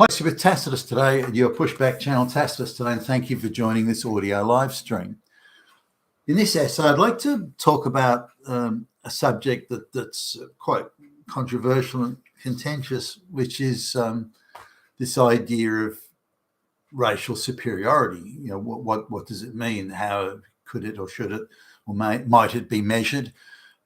Hi, it's with Tacitus today, your pushback channel Tacitus today, and thank you for joining this audio live stream. In this essay, I'd like to talk about a subject that's quite controversial and contentious, which is this idea of racial superiority. You know, what does it mean? How could it or should it or might it be measured?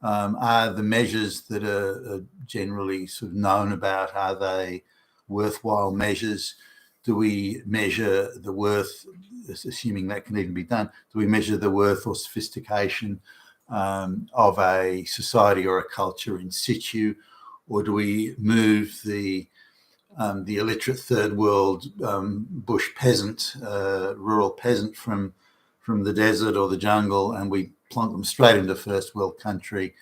Are the measures that are generally sort of known about, are they worthwhile measures? Do we measure the worth, assuming that can even be done, do we measure the worth or sophistication of a society or a culture in situ, or do we move the illiterate third world bush peasant, rural peasant from the desert or the jungle, and we plonk them straight into first world country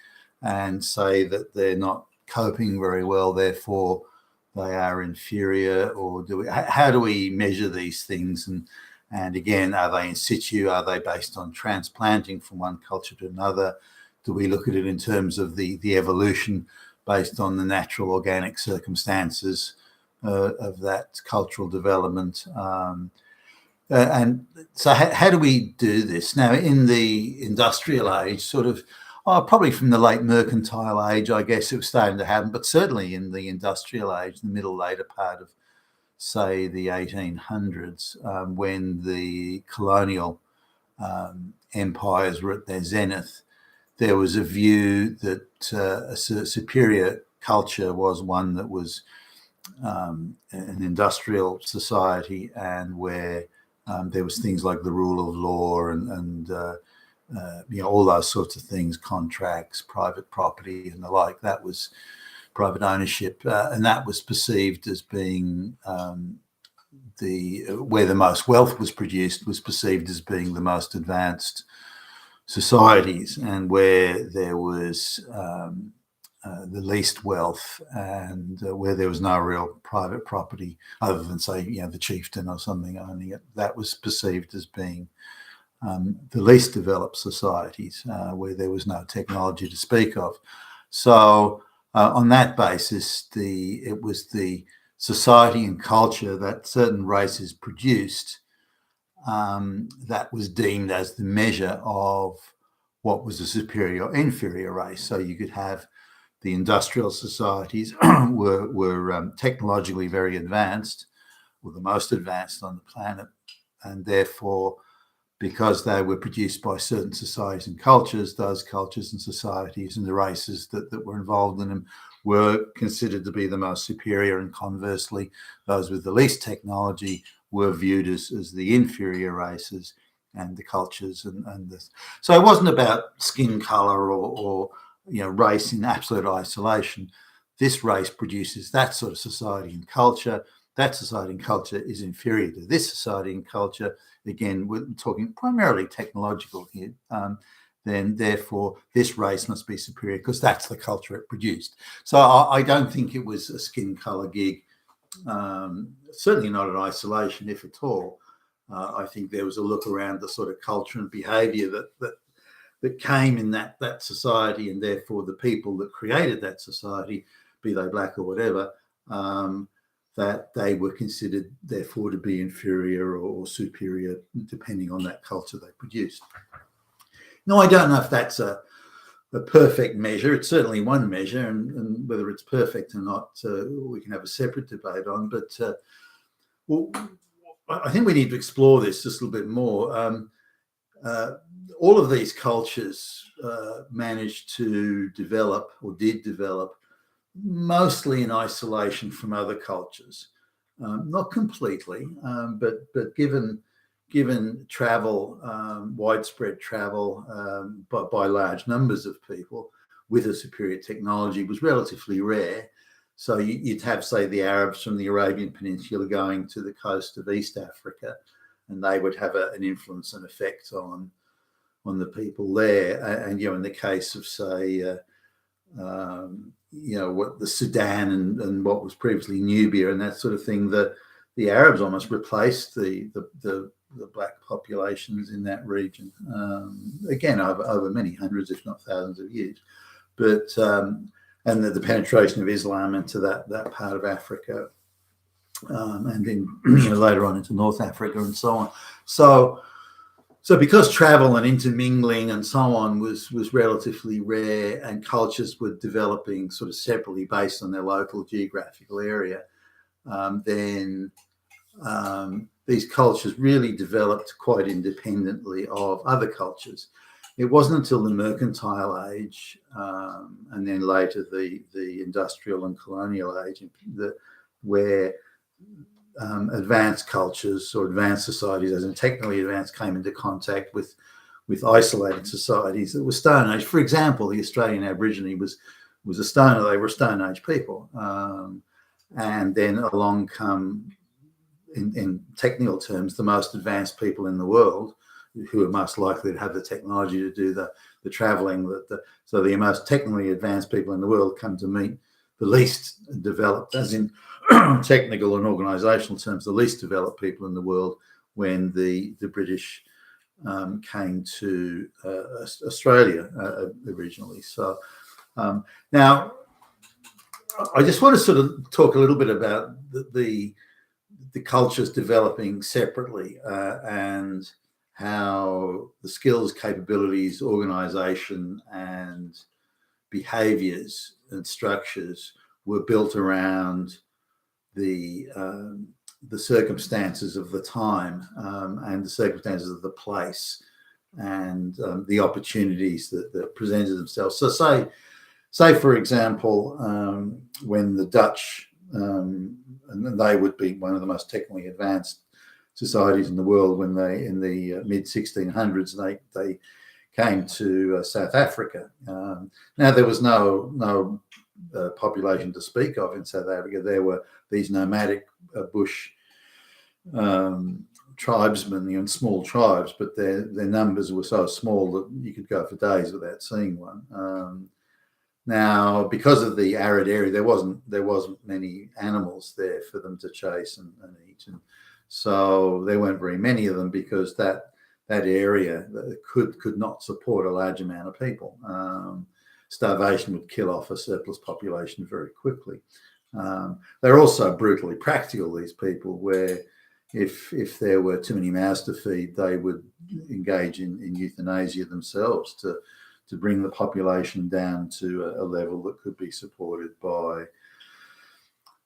and say that they're not coping very well, therefore they are inferior? Or how do we measure these things? And again, are they in situ? Are they based on transplanting from one culture to another? Do we look at it in terms of the evolution based on the natural organic circumstances of that cultural development? And so how do we do this? Now, in the industrial age, sort of, probably from the late mercantile age, I guess it was starting to happen, but certainly in the industrial age, the later part of, say, the 1800s, when the colonial empires were at their zenith, there was a view that a superior culture was one that was an industrial society, and where there was things like the rule of law and all those sorts of things, contracts, private property and the like. That was private ownership, and that was perceived as being where the most wealth was produced, was perceived as being the most advanced societies, and where there was the least wealth, and where there was no real private property other than, say, the chieftain or something owning it, that was perceived as being the least developed societies, where there was no technology to speak of. So on that basis, it was the society and culture that certain races produced that was deemed as the measure of what was a superior or inferior race. So you could have the industrial societies were technologically very advanced, or the most advanced on the planet, and therefore, because they were produced by certain societies and cultures, those cultures and societies and the races that were involved in them were considered to be the most superior, and conversely, those with the least technology were viewed as the inferior races and the cultures. And this. So it wasn't about skin color or race in absolute isolation. This race produces that sort of society and culture. That society and culture is inferior to this society and culture. Again, we're talking primarily technological here. Then therefore this race must be superior because that's the culture it produced. So I don't think it was a skin color gig, certainly not in isolation, if at all. I think there was a look around the sort of culture and behavior that came in that society, and therefore the people that created that society, be they black or whatever, that they were considered therefore to be inferior or superior depending on that culture they produced. Now, I don't know if that's a perfect measure. It's certainly one measure, and whether it's perfect or not, we can have a separate debate on. But I think we need to explore this just a little bit more. All of these cultures managed to develop, or did develop, mostly in isolation from other cultures. Not completely, but given travel, widespread travel by large numbers of people with a superior technology was relatively rare. So you'd have, say, the Arabs from the Arabian Peninsula going to the coast of East Africa, and they would have an influence and effect on the people there. And in the case of, say, what the Sudan and what was previously Nubia and that sort of thing, the Arabs almost replaced the black populations in that region, again over many hundreds, if not thousands of years. But and the penetration of Islam into that part of Africa and then later on into North Africa and so on. So because travel and intermingling and so on was relatively rare, and cultures were developing sort of separately based on their local geographical area, then these cultures really developed quite independently of other cultures. It wasn't until the mercantile age, and then later the industrial and colonial age, where advanced cultures or advanced societies, as in technically advanced, came into contact with isolated societies that were Stone Age. For example, the Australian Aborigine was a Stone. They were Stone Age people, and then along come, in technical terms, the most advanced people in the world, who are most likely to have the technology to do the traveling. So the most technically advanced people in the world come to meet the least developed, as in technical and organisational terms, the least developed people in the world when the British came to Australia originally. So now I just want to sort of talk a little bit about the cultures developing separately and how the skills, capabilities, organisation and behaviours and structures were built around the circumstances of the time and the circumstances of the place and the opportunities that presented themselves. So say for example, when the Dutch, and they would be one of the most technically advanced societies in the world, when they, in the mid 1600s, they came to South Africa. Now there was no population to speak of in South Africa. There were these nomadic bush tribesmen and small tribes, but their numbers were so small that you could go for days without seeing one. Now, because of the arid area, there wasn't many animals there for them to chase and eat, and so there weren't very many of them, because that area could not support a large amount of people. Starvation would kill off a surplus population very quickly. They're also brutally practical, these people, where if there were too many mouths to feed, they would engage in euthanasia themselves to bring the population down to a level that could be supported by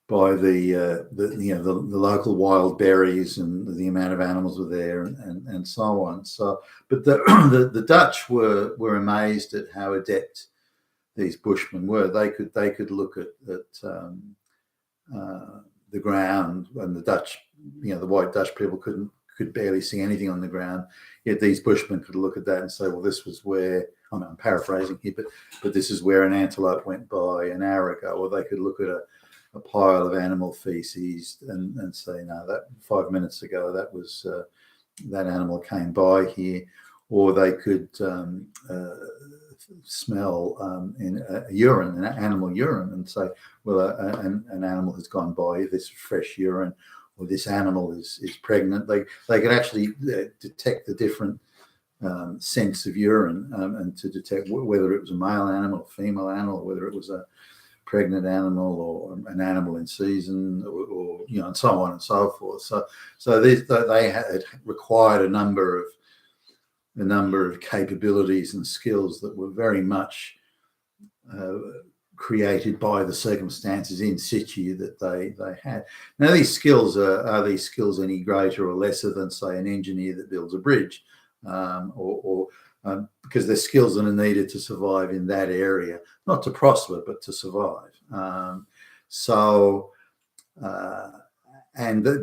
the local wild berries and the amount of animals were there and so on. So, but the Dutch were amazed at how adept these bushmen were. They could look at the ground, and the Dutch, the white Dutch people could barely see anything on the ground. Yet these bushmen could look at that and say, well, this was where, I'm paraphrasing here, but this is where an antelope went by an hour ago. Or they could look at a pile of animal feces and say, no, that 5 minutes ago, that was that animal came by here. Or they could smell in urine, an animal urine, and say, well, an animal has gone by, this is fresh urine, or this animal is pregnant. They could actually detect the different scents of urine and to detect whether it was a male animal, female animal, whether it was a pregnant animal or an animal in season, or and so on and so forth. So they had required a number of capabilities and skills that were very much created by the circumstances in situ that they had. Now, these skills are these skills any greater or lesser than, say, an engineer that builds a bridge, because they're skills that are needed to survive in that area, not to prosper, but to survive.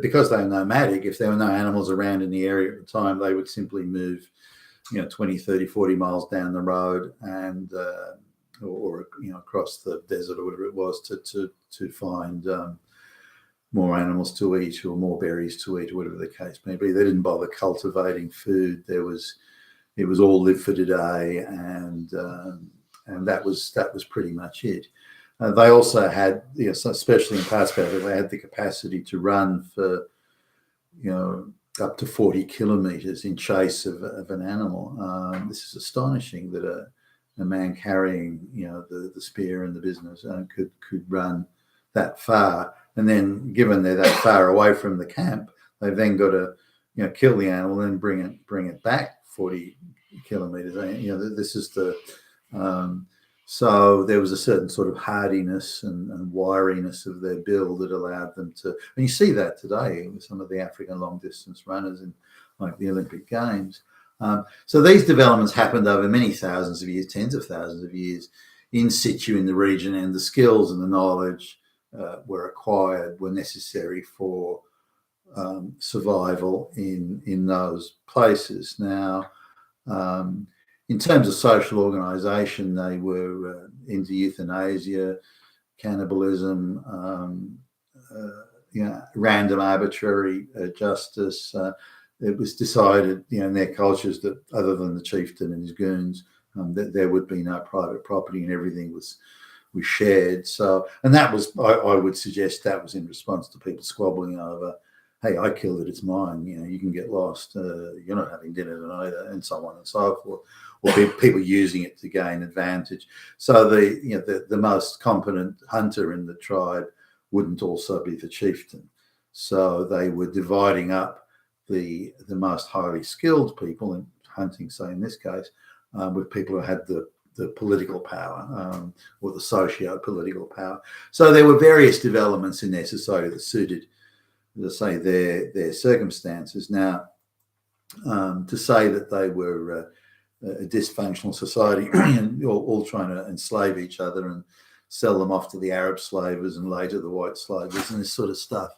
Because they're nomadic, if there were no animals around in the area at the time, they would simply move 20, 30, 40 miles down the road and or across the desert or whatever it was to find more animals to eat or more berries to eat, or whatever the case may be. They didn't bother cultivating food. It was all live for today, and that was pretty much it. They also had, especially in parts of Africa, they had the capacity to run for up to 40 kilometers in chase of an animal. This is astonishing that a man carrying the spear and the business could run that far And then, given they're that far away from the camp, they've then got to, kill the animal and bring it back 40 kilometres. This is the so there was a certain sort of hardiness and wiriness of their build that allowed them to, and you see that today with some of the African long distance runners in like the Olympic Games. So these developments happened over many thousands of years, tens of thousands of years, in situ in the region, and the skills and the knowledge were acquired, were necessary for survival in those places. Now, in terms of social organisation, they were into euthanasia, cannibalism, random arbitrary justice. It was decided, in their cultures that other than the chieftain and his goons, that there would be no private property and everything was shared. So, and that was, I would suggest, that was in response to people squabbling over, hey, I killed it, it's mine. You can get lost. You're not having dinner tonight, and so on and so forth. Or people using it to gain advantage. So the most competent hunter in the tribe wouldn't also be the chieftain. So they were dividing up the most highly skilled people in hunting, say in this case, with people who had the political power or the socio-political power. So there were various developments in their society that suited, as I say, their circumstances. Now, to say that they were a dysfunctional society, all trying to enslave each other and sell them off to the Arab slavers and later the white slavers and this sort of stuff.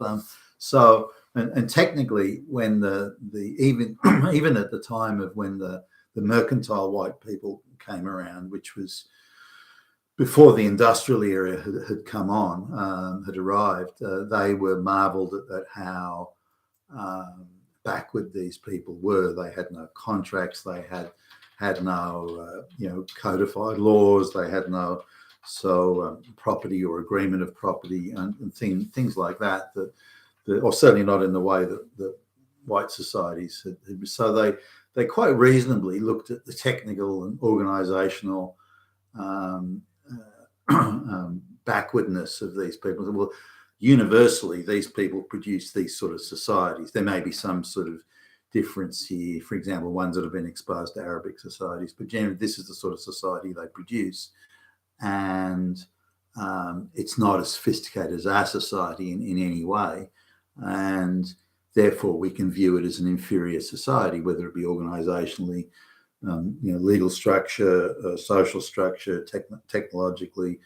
And technically, when even at the time of when the mercantile white people came around, which was before the industrial era had come on, had arrived, they were marvelled at how backward these people were. They had no contracts. They had no codified laws. They had no property or agreement of property and things like that. Or certainly not in the way that white societies had. So they quite reasonably looked at the technical and organisational backwardness of these people. Well, universally, these people produce these sort of societies. There may be some sort of difference here, for example, ones that have been exposed to Arabic societies, but generally this is the sort of society they produce. And it's not as sophisticated as our society in any way. And therefore we can view it as an inferior society, whether it be organisationally, legal structure, social structure, technologically,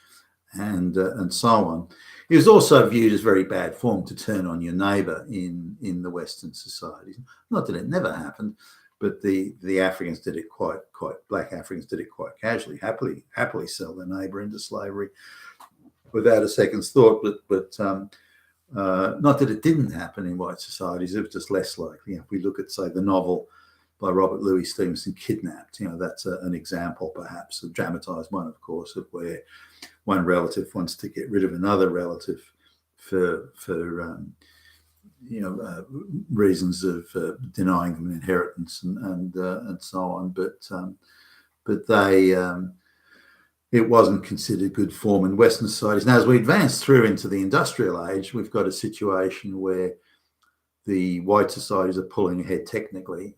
and so on. It was also viewed as very bad form to turn on your neighbour in the Western societies. Not that it never happened, but the Africans did it quite black Africans did it quite casually, happily sell their neighbour into slavery without a second's thought. But not that it didn't happen in white societies, it was just less likely. If we look at, say, the novel by Robert Louis Stevenson, Kidnapped, that's an example, perhaps, a dramatised one, of course, of where one relative wants to get rid of another relative for reasons of denying them an inheritance and so on. But they it wasn't considered good form in Western societies. Now, as we advance through into the industrial age, we've got a situation where the white societies are pulling ahead technically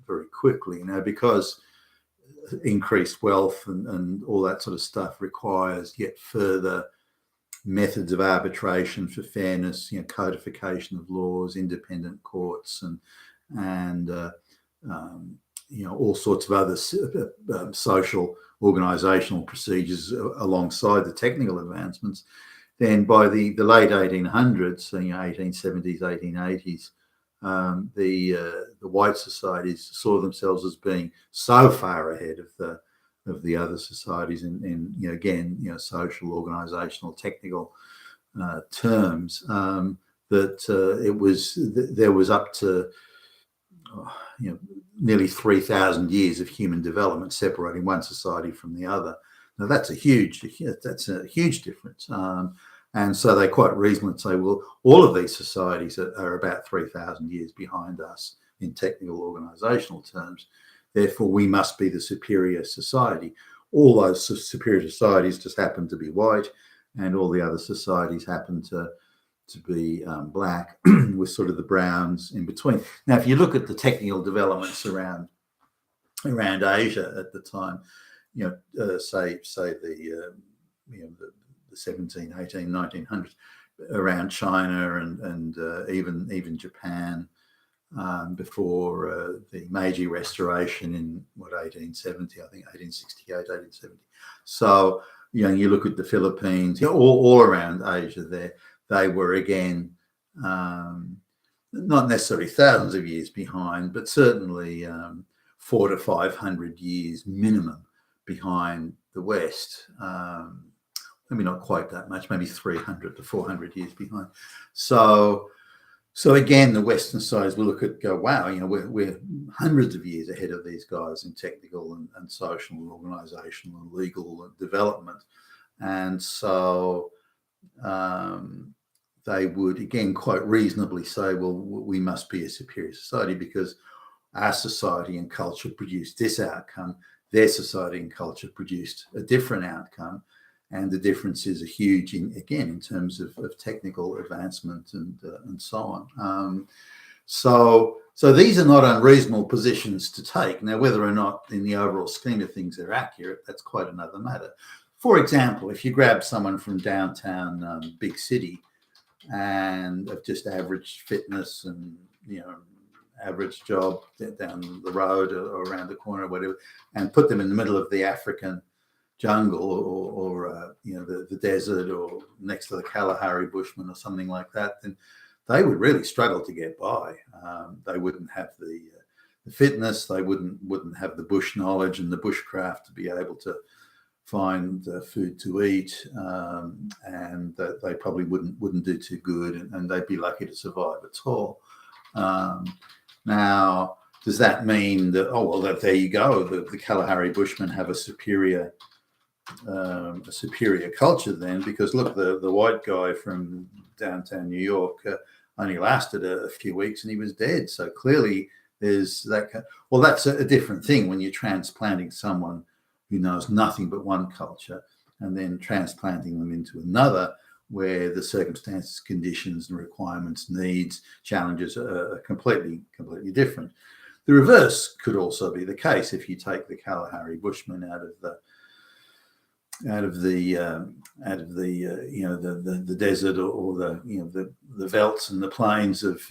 very quickly now, because increased wealth and all that sort of stuff requires yet further methods of arbitration for fairness, codification of laws, independent courts, and all sorts of other social organisational procedures alongside the technical advancements. Then by the late 1800s, 1870s, 1880s, the white societies saw themselves as being so far ahead of the other societies in social, organisational, technical terms, that there was up to nearly 3,000 years of human development separating one society from the other. Now that's a huge difference. And so they quite reasonably say, well, all of these societies are about 3,000 years behind us in technical organisational terms. Therefore, we must be the superior society. All those superior societies just happen to be white, and all the other societies happen to black, with sort of the browns in between. Now, if you look at the technical developments around Asia at the time, say the 17, 18, 1900s, around China and even Japan, before the Meiji Restoration in 1870, I think 1868, 1870. So you look at the Philippines, all around Asia there, they were again not necessarily thousands of years behind, but certainly 400 to 500 years minimum behind the West. Maybe not quite that much, maybe 300 to 400 years behind. So again, the Western sides will look at, go, wow, we're hundreds of years ahead of these guys in technical and social and organizational and legal development. And so they would, again, quite reasonably say, well, we must be a superior society because our society and culture produced this outcome. Their society and culture produced a different outcome. And the differences are huge, in terms of technical advancement and so on. So these are not unreasonable positions to take. Now, whether or not in the overall scheme of things they're accurate, that's quite another matter. For example, if you grab someone from downtown big city and of just average fitness and average job down the road or around the corner or whatever, and put them in the middle of the African jungle or the desert or next to the Kalahari Bushmen or something like that, then they would really struggle to get by. They wouldn't have the fitness, they wouldn't have the bush knowledge and the bushcraft to be able to find food to eat, and that they probably wouldn't do too good, and they'd be lucky to survive at all. Now, does that mean that, there you go, the Kalahari Bushmen have a superior culture then? Because look, the white guy from downtown New York only lasted a few weeks and he was dead. So clearly there's that. Well, that's a different thing when you're transplanting someone who knows nothing but one culture and then transplanting them into another where the circumstances, conditions and requirements, needs, challenges are completely different. The reverse could also be the case if you take the Kalahari Bushmen out of the desert or the velds and the plains of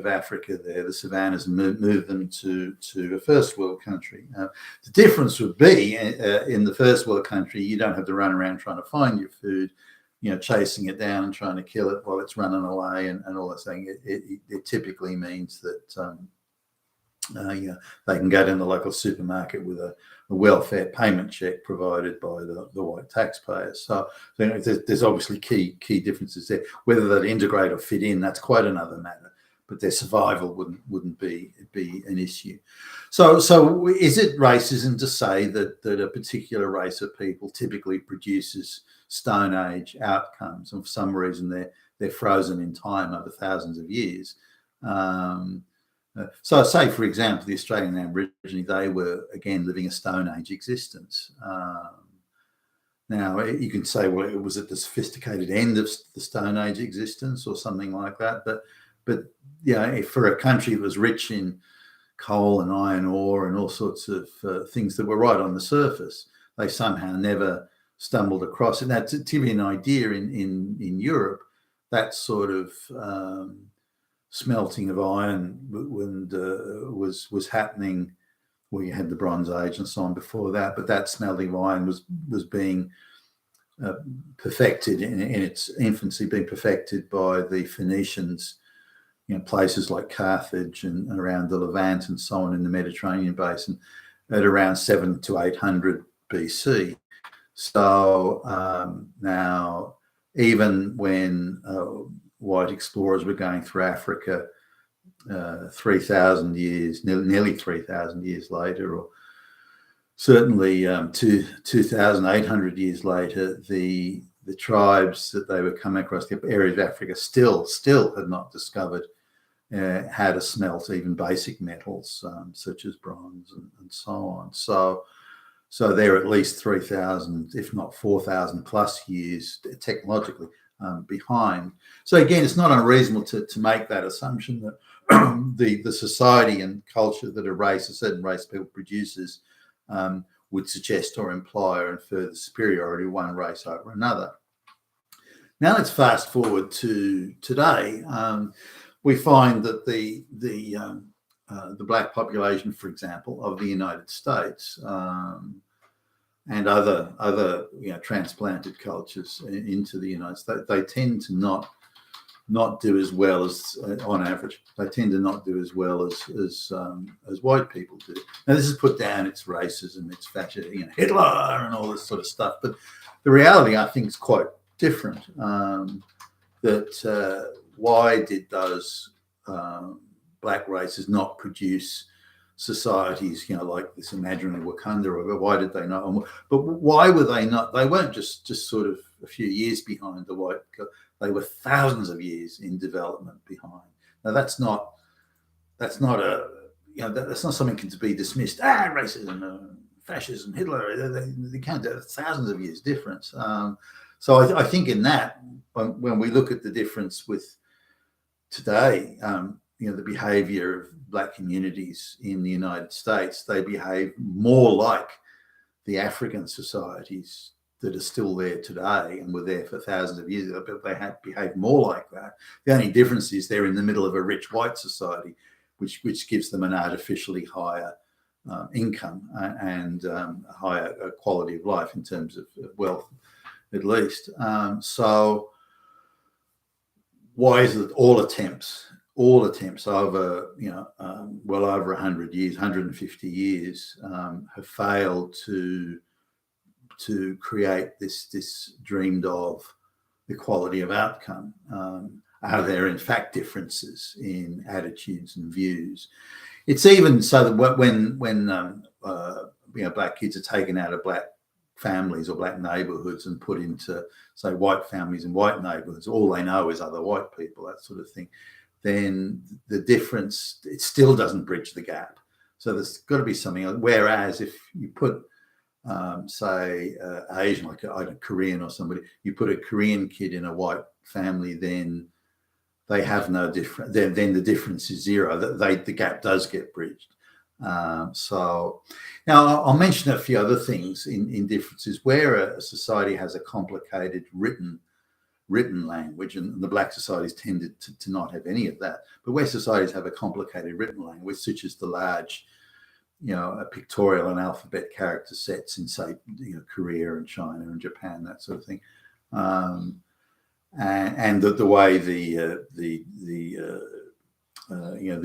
Africa there, the savannas, and move them to a first world country. The difference would be in the first world country, you don't have to run around trying to find your food, chasing it down and trying to kill it while it's running away and all that thing. It typically means that they can go down the local supermarket with a welfare payment check provided by the white taxpayers. So there's obviously key differences there. Whether they integrate or fit in, that's quite another matter. But their survival wouldn't be an issue. So is it racism to say that a particular race of people typically produces Stone Age outcomes, and for some reason they're frozen in time over thousands of years? So say, for example, the Australian Aborigine, they were, again, living a Stone Age existence. Now, you can say, well, it was at the sophisticated end of the Stone Age existence or something like that. But if for a country that was rich in coal and iron ore and all sorts of things that were right on the surface, they somehow never stumbled across it. Now, to give you an idea, in Europe, that sort of smelting of iron was happening. Well, you had the Bronze Age and so on before that, but that smelting of iron was being perfected in its infancy, being perfected by the Phoenicians, places like Carthage and around the Levant and so on in the Mediterranean basin at around 700 to 800 BC. So now, even when white explorers were going through Africa 3,000 years, nearly 3,000 years later, or certainly 2,800 years later, the tribes that they were coming across, the areas of Africa, still had not discovered how to smelt even basic metals such as bronze and so on. So they're at least 3,000, if not 4,000 plus years technologically behind. So again, it's not unreasonable to make that assumption that the society and culture that a certain race of people produces would suggest or imply or infer the superiority of one race over another. Now let's fast forward to today. We find that the black population, for example, of the United States and other transplanted cultures into the United States, they tend to not do as well as, on average, they tend to not do as well as white people do. Now, this is put down its racism, its fascism, Hitler and all this sort of stuff. But the reality, I think, is quite different. Why did those black races not produce societies, like this imaginary Wakanda, or why did they not? But why were they not? They weren't just sort of a few years behind the white. They were thousands of years in development behind. Now that's not that's not something to be dismissed. Racism, fascism, Hitler. They can't. Thousands of years difference. So I think in that, when we look at the difference with today, the behaviour of black communities in the United States, they behave more like the African societies that are still there today and were there for thousands of years. But they behave more like that. The only difference is they're in the middle of a rich white society, which gives them an artificially higher income and higher quality of life in terms of wealth, at least. So why is it all attempts over, well over 100 years, 150 years, have failed to create this dreamed of equality of outcome? Are there in fact differences in attitudes and views? It's even so that when black kids are taken out of black families or black neighbourhoods and put into, say, white families and white neighbourhoods, all they know is other white people, that sort of thing, then the difference, it still doesn't bridge the gap. So there's got to be something. Whereas if you put, say, Asian, like a Korean or somebody, you put a Korean kid in a white family, then they have no difference. Then the difference is zero. The gap does get bridged. So now I'll mention a few other things in differences where a society has a complicated written language, and the black societies tended to not have any of that. But where societies have a complicated written language, such as the large, a pictorial and alphabet character sets in, say, Korea and China and Japan, that sort of thing, and the way the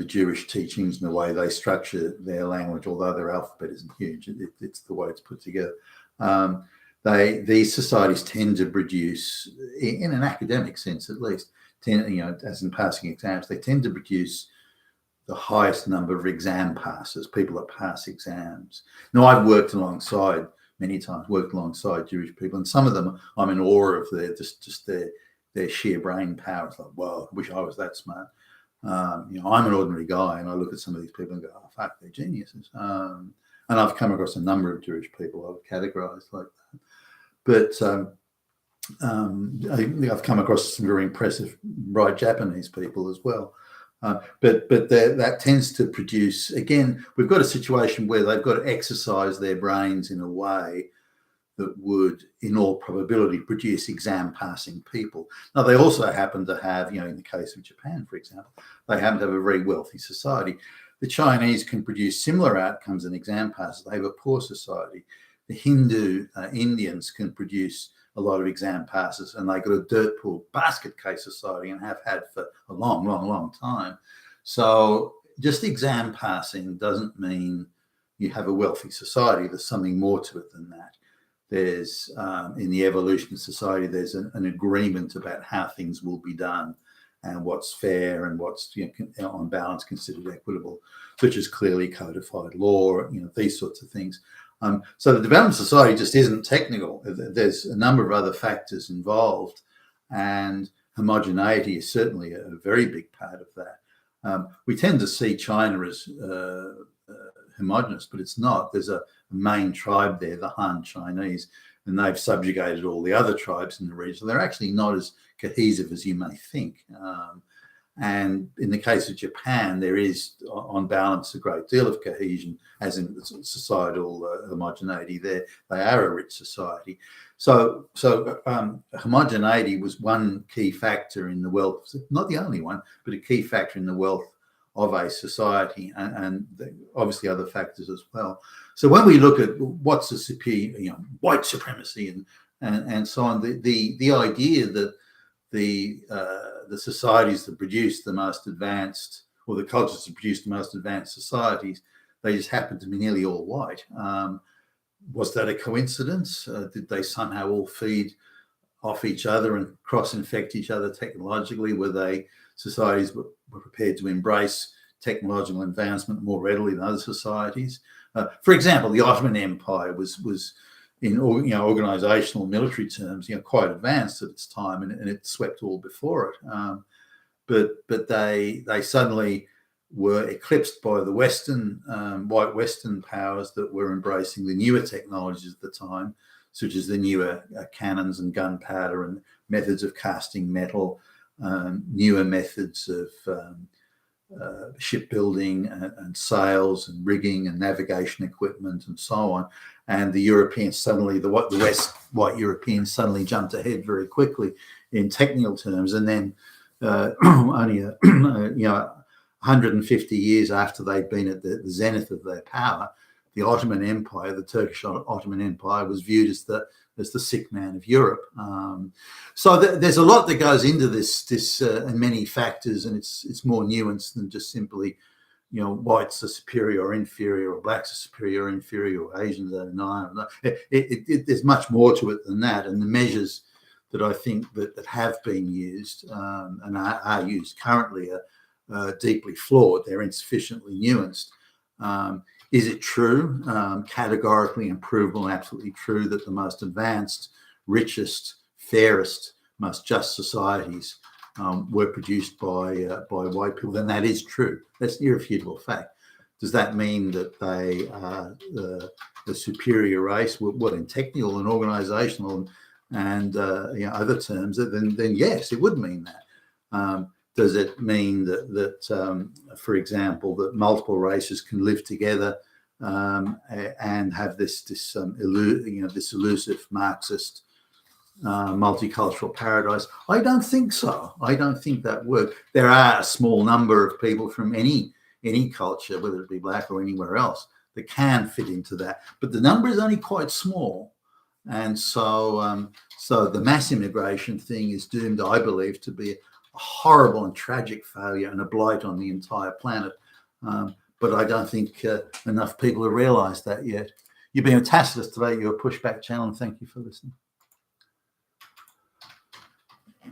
Jewish teachings and the way they structure their language, although their alphabet isn't huge, it's the way it's put together. These societies tend to produce, in an academic sense at least, as in passing exams, they tend to produce the highest number of exam passers, people that pass exams. Now, I've many times worked alongside Jewish people, and some of them I'm in awe of their sheer brain power. It's like, wow, I wish I was that smart. I'm an ordinary guy, and I look at some of these people and go, oh, fuck, they're geniuses. And I've come across a number of Jewish people I've categorized like that. But I've come across some very impressive, bright Japanese people as well. But that tends to produce, again, we've got a situation where they've got to exercise their brains in a way that would, in all probability, produce exam-passing people. Now, they also happen to have, in the case of Japan, for example, they happen to have a very wealthy society. The Chinese can produce similar outcomes in exam passes. They have a poor society. The Hindu Indians can produce a lot of exam passes, and they've got a dirt poor basket case society and have had for a long, long, long time. So just exam passing doesn't mean you have a wealthy society. There's something more to it than that. There's, in the evolution of society, there's an agreement about how things will be done and what's fair and what's, on balance, considered equitable, such as clearly codified law, these sorts of things. So the development of society just isn't technical. There's a number of other factors involved, and homogeneity is certainly a very big part of that. We tend to see China as homogenous, but it's not. There's a main tribe there, the Han Chinese, and they've subjugated all the other tribes in the region. So they're actually not as cohesive as you may think. And in the case of Japan, there is, on balance, a great deal of cohesion, as in societal homogeneity there. They are a rich society. So homogeneity was one key factor in the wealth, not the only one, but a key factor in the wealth of a society, and obviously other factors as well. So when we look at what's the superior, white supremacy and so on, the idea that the societies that produce the most advanced, or the cultures that produce the most advanced societies, they just happen to be nearly all white. Was that a coincidence? Did they somehow all feed off each other and cross-infect each other technologically? Were they societies were prepared to embrace technological advancement more readily than other societies? For example, the Ottoman Empire was in organizational military terms, quite advanced at its time, and it swept all before it. But they suddenly were eclipsed by the white Western powers that were embracing the newer technologies at the time, such as the newer cannons and gunpowder and methods of casting metal, newer methods of shipbuilding and sails and rigging and navigation equipment and so on. And the Europeans suddenly, the white Europeans suddenly jumped ahead very quickly in technical terms. And then only 150 years after they'd been at the zenith of their power, the Ottoman Empire, the Turkish Ottoman Empire, was viewed as the sick man of Europe. So there's a lot that goes into this and many factors, and it's more nuanced than just simply, whites are superior or inferior, or blacks are superior or inferior, or Asians are not. There's much more to it than that, and the measures that I think that have been used and are used currently are deeply flawed. They're insufficiently nuanced. Is it true, categorically and provable, absolutely true, that the most advanced, richest, fairest, most just societies were produced by white people? Then that is true. That's an irrefutable fact. Does that mean that they are the superior race? Well, in technical and organisational and other terms, then yes, it would mean that. Does it mean that for example, that multiple races can live together and have this elusive Marxist multicultural paradise? I don't think so. I don't think that works. There are a small number of people from any culture, whether it be black or anywhere else, that can fit into that, but the number is only quite small. And so the mass immigration thing is doomed, I believe, to be a horrible and tragic failure and a blight on the entire planet. But I don't think enough people have realised that yet. You've been a Tacitus today. You're a Pushback channel, and thank you for listening.